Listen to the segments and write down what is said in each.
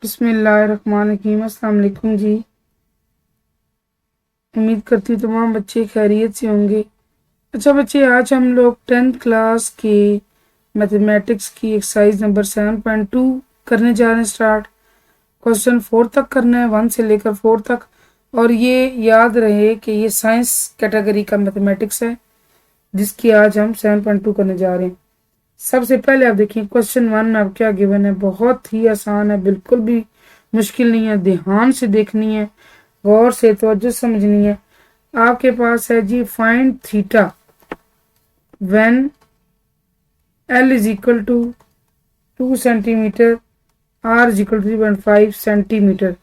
बिस्मिल्लाहिर्रहमानिर्रहीम। अस्सलाम वालेकुम जी। उम्मीद करती हूँ तमाम बच्चे खैरियत से होंगे। अच्छा बच्चे, आज हम लोग 10th क्लास के मैथमेटिक्स की एक्सरसाइज नंबर 7.2 करने जा रहे हैं स्टार्ट। क्वेश्चन 4 तक करना है, 1 से लेकर 4 तक। और ये याद रहे कि ये साइंस कैटेगरी का मैथमेटिक्स है जिसकी आज हम 7.2 करने जा रहे हैं। सबसे पहले आप देखिए क्वेश्चन 1 में अब क्या गिवन है। बहुत ही आसान है, बिल्कुल भी मुश्किल नहीं है। ध्यान से देखनी है, गौर से तवज्जो समझनी है। आपके पास है जी, find theta when L is equal to 2 centimetre, R is equal to 3.5 centimetre.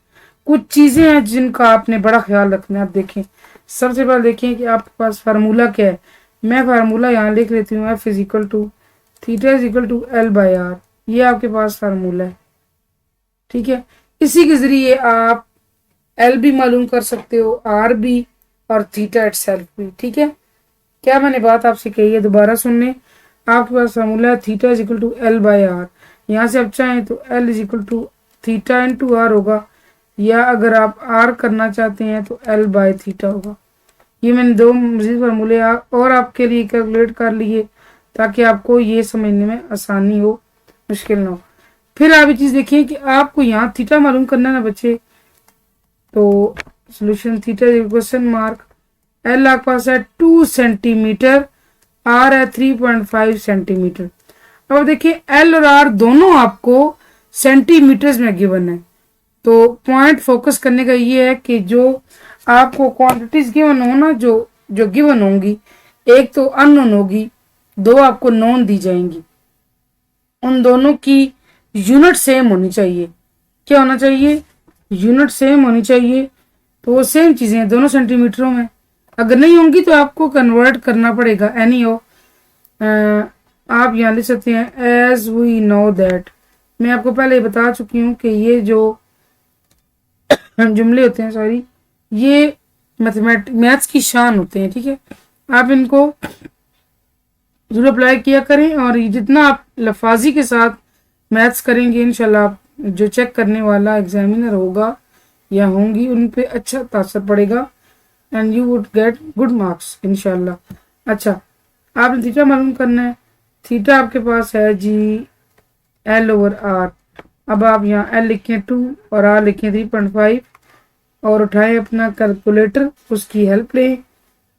कुछ चीजें हैं जिनका आपने बड़ा ख्याल रखना है। आप देखें, सबसे पहले देखें कि आपके पास फार्मूला क्या है। मैं फार्मूला यहाँ लिख लेती हूँ, F is equal to theta is equal to L/R। ये आपके पास फार्मूला है, ठीक है। इसी के जरिए आप L भी मालूम कर सकते हो, R भी, और थीटा इटसेल्फ भी, ठीक है। क्या मैंने बात आपसे कही है, दोबारा सुनने। आपके पास फार्मूला है theta is equal to L/R। यहाँ से आप चाहें तो L is equal to theta into R होगा, या अगर आप R करना चाहते हैं तो L/थीटा होगा। ये मैंने दो मजीद फार्मूले और आपके लिए कैलकुलेट कर लिए ताकि आपको ये समझने में आसानी हो, मुश्किल ना हो। फिर आप ये चीज़ देखिए कि आपको यहाँ थीटा मालूम करना है ना बच्चे, तो solution theta question mark. L आपके पास है 2 सेंटीमीटर, आर है 3.5 सेंटीमीटर। अब देखिए एल और आर दोनों आपको सेंटीमीटर्स में गिवन है, तो पॉइंट फोकस करने का ये है कि जो आपको क्वांटिटीज गिवन हो ना, जो जो गिवन होंगी, एक तो अननोन होगी, दो आपको नोन दी जाएंगी। उन दोनों की यूनिट सेम होनी चाहिए। क्या होना चाहिए? यूनिट सेम होनी चाहिए। तो वो सेम चीजें हैं दोनों सेंटीमीटरों में। अगर नहीं होंगी तो आपको कन्वर्ट करना पड़ेगा। एनी हो, आप यहाँ लिख सकते हैं एज वी नो दैट। मैं आपको पहले ही बता चुकी हूँ कि ये जो जुमले होते हैं, सॉरी, ये मैथ्स की शान होते हैं, ठीक है। आप इनको जरूर अप्लाई किया करें, और जितना आप लफाजी के साथ मैथ्स करेंगे इंशाल्लाह, आप जो चेक करने वाला एग्जामिनर होगा या होंगी उन पे अच्छा तासर पड़ेगा, and you would get good marks इंशाल्लाह। अच्छा, आपने थीटा मालूम करना है। थीटा आपके पास है जी L/R। अब आप यहाँ L लिखें 2 और R लिखें 3.5 और उठाएं अपना कैलकुलेटर, उसकी हेल्प लें,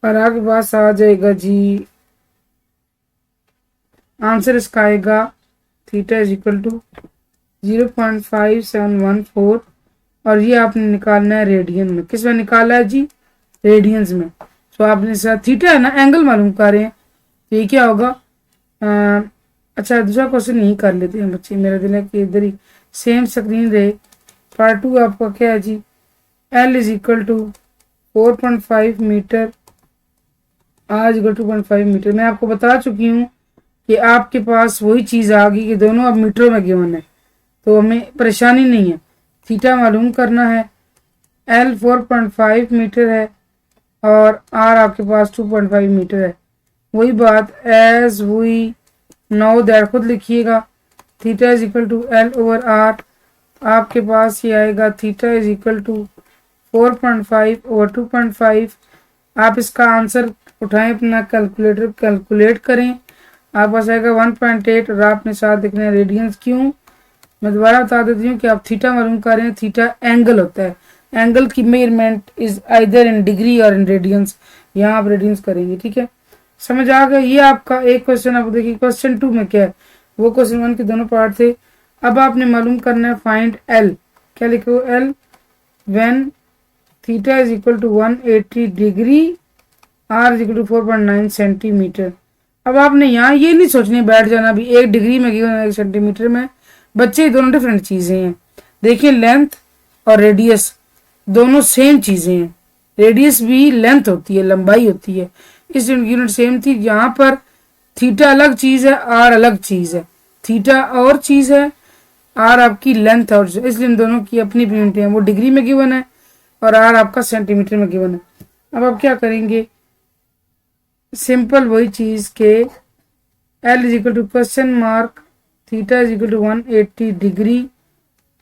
और आपके पास आ जाएगा जी, आंसर इसका आएगा थीटा इज इक्वल टू 0.5714। और ये आपने निकालना है रेडियन में। किस में निकाला है जी? रेडियंस में। तो आपने साथ थीटा है ना, एंगल मालूम कर रहे हैं, तो ये क्या होगा? अच्छा, दूसरा क्वेश्चन यही कर लेते हैं बच्चे, मेरा दिल है कि इधर ही सेम स्क्रीन रहे। पार्ट 2 आपका क्या है जी? L is equal to 4.5 metre, R equal 2.5 metre. मैं आपको बता चुकी हूँ कि आपके पास वही चीज़ आ गई कि दोनों अब मीटरों में गिवन है, तो हमें परेशानी नहीं है। थीटा मालूम करना है, L 4.5 मीटर है और R आपके पास 2.5 मीटर है। वही बात, एज वी नो दैट, खुद लिखिएगा theta is equal to L/R। आपके पास ये आएगा थीटा इज इक्वल टू 4.5/2.5। आप इसका आंसर उठाएं अपना कैलकुलेटर, कैलकुलेट करें, आपके पास आएगा 1.8। और आपने साथ देखना है रेडियंस। क्यों? मैं दोबारा बता देती हूँ कि आप थीटा मालूम कर रहे हैं। थीटा एंगल होता है, एंगल की measurement is either in degree और इन रेडियंस। यहाँ आप रेडियंस करेंगे, ठीक है। समझ आ गया? ये आपका एक क्वेश्चन। आप देखिए क्वेश्चन 2 में क्या है, वो क्वेश्चन 1 के दोनों पार्ट थे। अब आपने मालूम करना है फाइंड L। क्या लिखो? L when theta is equal to 180 degree, R is equal to 4.9 centimetre. अब आपने यहाँ ये नहीं सोचने बैठ जाना भी 1 डिग्री में गिवन 1 सेंटीमीटर में। बच्चे, दोनों डिफरेंट चीजें हैं। देखिए, लेंथ और रेडियस दोनों सेम चीजें हैं। रेडियस भी लेंथ होती है, लंबाई होती है, इस यूनिट सेम थी। यहाँ पर थीटा अलग चीज है, आर अलग चीज है। थीटा और चीज है, आर आपकी लेंथ और, इसलिए इन दोनों की अपनी यूनिट है। वो डिग्री में गिवन है और आर आपका सेंटीमीटर में गिवन है। अब आप क्या करेंगे? सिंपल वही चीज के L is equal to question mark, theta is equal to 180 degree,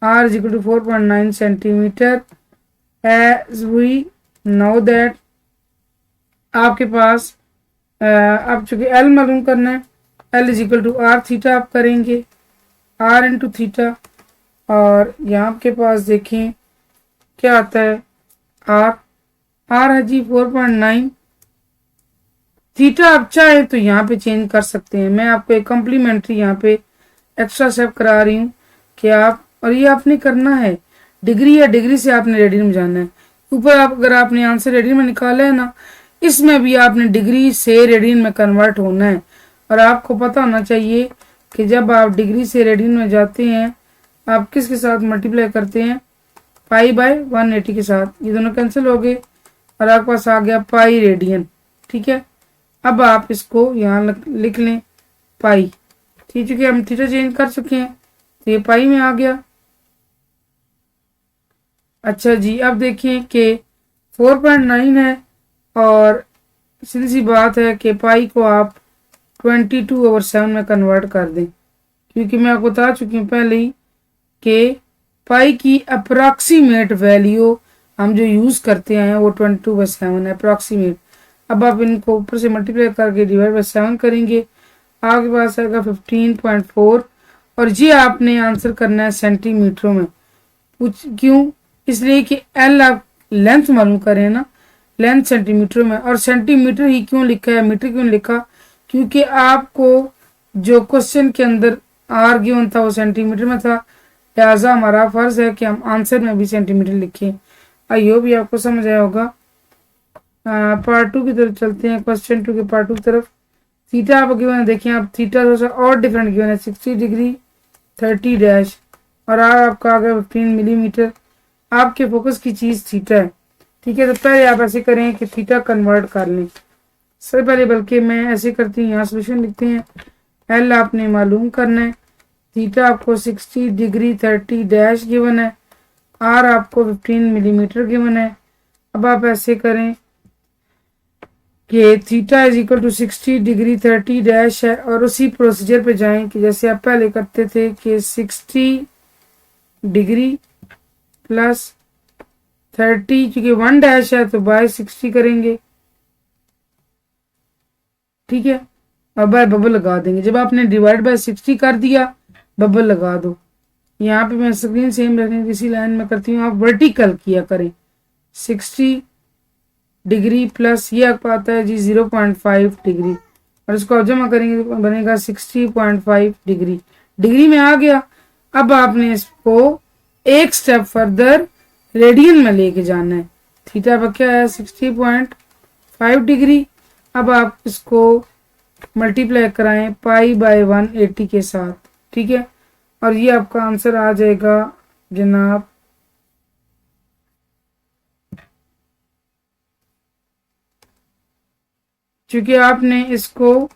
r is equal to 4.9 centimetre. As we know that आपके पास अब चूंकि एल मालूम करना है, L is equal to R theta आप करेंगे, आर इंटू थीटा, और यहाँ आपके पास देखें क्या आता है, आर आर है जी 4.9। थीटा आप चाहे तो यहाँ पे चेंज कर सकते हैं, मैं आपको एक कम्प्लीमेंट्री यहाँ पे एक्स्ट्रा स्टेप करा रही हूँ कि आप, और ये आपने करना है डिग्री या डिग्री से आपने रेडियन में जाना है। ऊपर आप अगर आपने आंसर रेडियन में निकाला है ना, इसमें भी आपने डिग्री से रेडियन में कन्वर्ट होना है। और आपको पता होना चाहिए कि जब आप डिग्री से रेडियन में जाते हैं आप किसके साथ मल्टीप्लाई करते हैं, पाई बाय 180 के साथ, ये दोनों कैंसिल हो गए और आपके पास आ गया पाई रेडियन। ठीक है, अब आप इसको यहाँ लिख लें पाई। ठीक है, हम थीटा चेंज कर चुके हैं तो ये पाई में आ गया। अच्छा जी, अब देखिए कि 4.9 है और सीधी सी बात है कि पाई को आप 22/7 में कन्वर्ट कर दें, क्योंकि मैं आपको बता चुकी हूँ पहले ही कि पाई की अप्रॉक्सीमेट वैल्यू हम जो यूज़ करते हैं वो 22/7 है अप्रॉक्सीमेट। अब आप इनको ऊपर से मल्टीप्लाई करके डिवाइड बाय 7 करेंगे, आपके पास आएगा 15.4। और ये आपने आंसर करना है सेंटीमीटरों में। क्यों, इसलिए कि एल आप लेंथ मालूम करें ना, लेंथ सेंटीमीटर में, और सेंटीमीटर ही क्यों लिखा है, मीटर क्यों लिखा, क्योंकि आपको जो क्वेश्चन के अंदर आर गिवन था वो सेंटीमीटर में था, लिहाजा हमारा फर्ज है कि हम आंसर में भी सेंटीमीटर लिखें। आई होप ये आपको समझ आया होगा। पार्ट 2 की तरफ चलते हैं, क्वेश्चन 2 के पार्ट 2 की तरफ। थीटा आप गिवन है, देखें आप थीटा थोड़ा सा और डिफरेंट गिवन है, 60 डिग्री 30 डैश, और आर आपका आ गया 15 मिलीमीटर। आपके फोकस की चीज़ थीटा है। ठीक है, तो पहले आप ऐसे करें कि थीटा कन्वर्ट कर लें। सबसे पहले बल्कि मैं ऐसे करती हूँ, यहाँ सोल्यूशन लिखते हैं। एल आपने मालूम करना है, थीटा आपको 60 डिग्री 30 डैश गिवन है, आर आपको 15 मिलीमीटर गिवन है। अब आप ऐसे करें कि theta is equal to 60 degree 30 dash है, और उसी प्रोसीजर पे जाएं कि जैसे आप पहले करते थे कि 60 डिग्री प्लस 30, क्योंकि 1 डैश है तो बाय 60 करेंगे। ठीक है, और बाय बबल लगा देंगे। जब आपने डिवाइड बाय 60 कर दिया, बबल लगा दो। यहाँ पे मैं स्क्रीन सेम रखने की इसी लाइन में करती हूँ, आप वर्टिकल किया करें। 60 डिग्री प्लस ये आपको आता है जी 0.5 डिग्री, और इसको आप जमा करेंगे तो बनेगा 60.5 डिग्री। डिग्री में आ गया। अब आपने इसको एक स्टेप फर्दर रेडियन में लेके जाना है। थीटा पर क्या है 60.5 डिग्री। अब आप इसको मल्टीप्लाई कराएं पाई बाय 180 के साथ। ठीक है, और ये आपका आंसर आ जाएगा जनाब चूंकि आपने इसको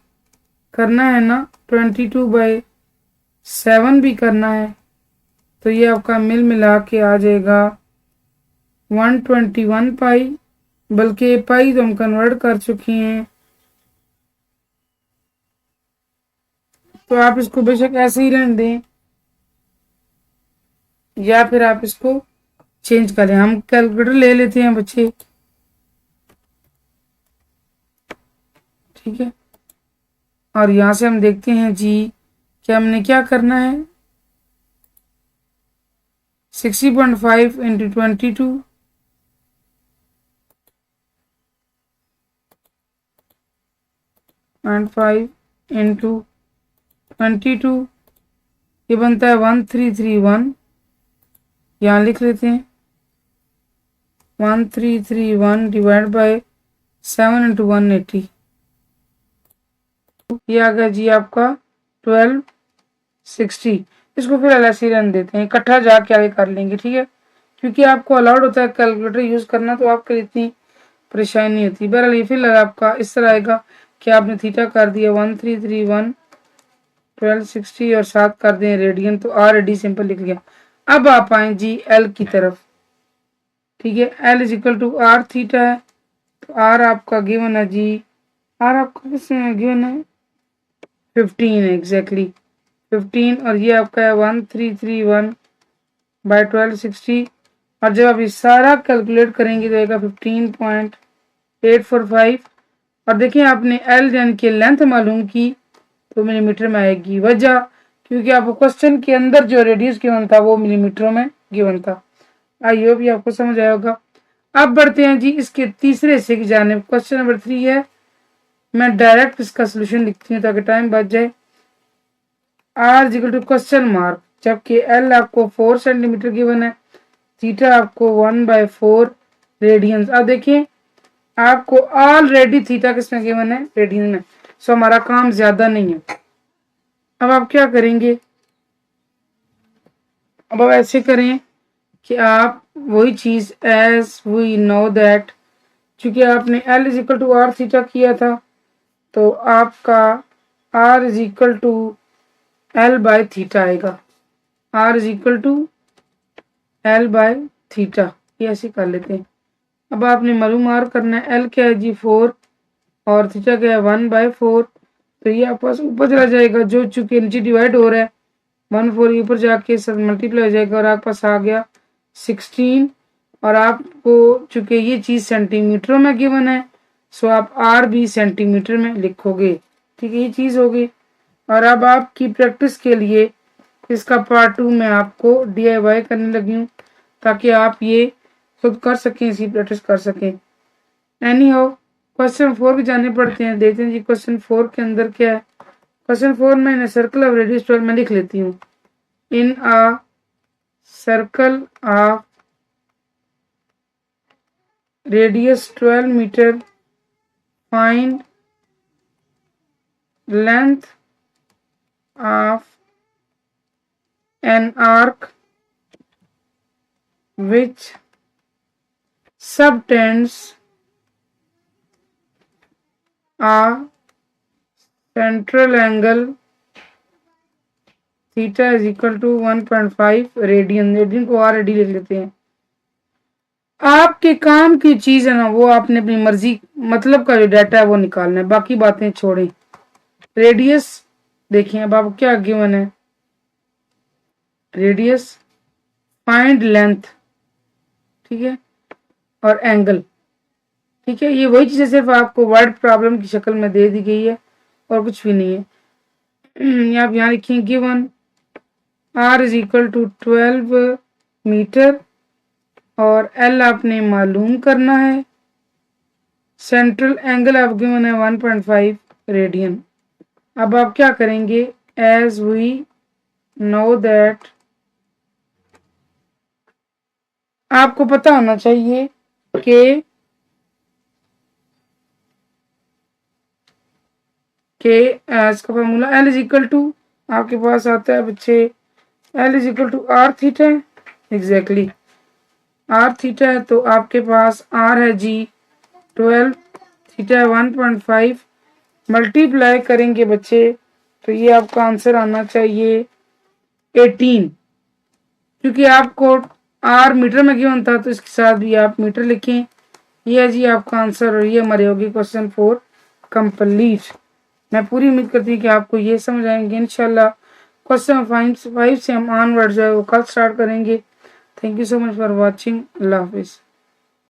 करना है ना 22/7 भी करना है, तो ये आपका मिल मिला के आ जाएगा 121 पाई, बल्कि पाई तो हम कन्वर्ट कर चुकी हैं, तो आप इसको बेशक ऐसे ही रहने दें या फिर आप इसको चेंज करें। हम कैलकुलेटर ले लेते हैं बच्चे। ठीक है, और यहाँ से हम देखते हैं जी कि हमने क्या करना है, 60.5 इंटू 22 एंड 5 इंटू 22, ये बनता है 1331। यहाँ लिख लेते हैं 1331 डिवाइड बाय 7 इंटू 180, ये आ गया जी आपका 1260। इसको फिर ऐसे ही रन देते हैं, इकट्ठा जाके आगे कर लेंगे। ठीक है, क्योंकि आपको अलाउड होता है कैलकुलेटर यूज करना, तो आपके लिए इतनी परेशानी नहीं होती। बहरहाल ये फिर आपका इस तरह आएगा कि आपने थीटा कर दिया 1331 1260 और साथ कर दें रेडियन, तो आर डी सिंपल लिख लिया। अब आप आए जी एल की तरफ। ठीक है, L is equal to R theta है, तो आर आपका गिवन है जी, आर आपका किसमें गिवन है 15 है, एग्जैक्टली 15, और ये आपका है 1331 बाय 1260, और जब आप ये सारा कैलकुलेट करेंगे तो आएगा 15.845। और देखिए आपने एल यानी कि लेंथ मालूम की तो मिलीमीटर में आएगी। वजह क्योंकि आपको क्वेश्चन के अंदर जो रेडियस गिवन था वो मिलीमीटरों में गिवन था। आई होप ये आपको समझ आया होगा। अब बढ़ते हैं जी इसके तीसरे हिस्से की जानिब। क्वेश्चन नंबर 3 है, मैं डायरेक्ट इसका सोल्यूशन लिखती हूँ ताकि टाइम बच जाए। R equal to question mark, जबकि एल आपको 4 सेंटीमीटर गिवन है, थीटा आपको 1/4 रेडियंस। अब देखिए आपको ऑलरेडी थीटा किसमें गिवन है, रेडियन में, सो हमारा काम ज्यादा नहीं है। अब आप क्या करेंगे, अब आप ऐसे करें कि आप वही चीज एज वी नो दैट, चूंकि आपने L is equal to R theta किया था तो आपका R is equal to L by theta आएगा। R is equal to L by theta, ये ऐसे कर लेते हैं। अब आपने मालूम आर करना है, एल क्या है जी 4 और थीटा क्या है 1/4, तो ये आपके पास ऊपर चला जाएगा, जो चूंकि नीचे डिवाइड हो रहा है 1/4 ऊपर जाके सब मल्टीप्लाई हो जाएगा और आपके पास आ गया 16। और आपको चूंकि ये चीज सेंटीमीटरों में गिवन है सो आप आर भी सेंटीमीटर में लिखोगे। ठीक है, ये चीज होगी। और अब आपकी प्रैक्टिस के लिए इसका पार्ट 2 में आपको DIY करने लगी हूँ ताकि आप ये खुद कर सकें, इसकी प्रैक्टिस कर सकें। एनी हाउ क्वेश्चन 4 की जाने पड़ते हैं, देखते हैं जी क्वेश्चन 4 के अंदर क्या है। क्वेश्चन 4 में इन सर्कल ऑफ रेडियस 12 में लिख लेती हूँ, in a circle of radius 12 meter, find length of an arc which subtends a central angle theta is equal to 1.5 radian. Radian को आर रेडी लिख लेते हैं। आपके काम की चीज है ना, वो आपने अपनी मर्जी मतलब का जो डाटा है वो निकालना है, बाकी बातें छोड़ें। रेडियस देखिए, अब आपको क्या गिवन है, रेडियस, फाइंड लेंथ, ठीक है, और एंगल। ठीक है, ये वही चीजें सिर्फ आपको वर्ड प्रॉब्लम की शक्ल में दे दी गई है और कुछ भी नहीं है। आप यहाँ लिखिए given R is equal to 12 metre और एल आपने मालूम करना है, सेंट्रल एंगल आप गिवन है 1.5 रेडियन। अब आप क्या करेंगे, एज वी नो दैट, आपको पता होना चाहिए कि इसका formula L is equal to आपके पास आता है बच्चे, L is equal to R theta, exactly R theta है, तो आपके पास आर है जी 12, थीटा है 1.5, मल्टीप्लाई करेंगे बच्चे तो ये आपका आंसर आना चाहिए 18। क्योंकि आपको आर मीटर में गिवन था तो इसके साथ भी आप मीटर लिखें। ये है जी आपका आंसर और ये हमारी होगी क्वेश्चन 4 कंप्लीट। मैं पूरी उम्मीद करती हूँ कि आपको ये समझ आएंगे इंशाल्लाह। क्वेश्चन 5 से हम ऑनवर्ड जो है वो कल स्टार्ट करेंगे। Thank you so much for watching. अल्लाह हाफिज़।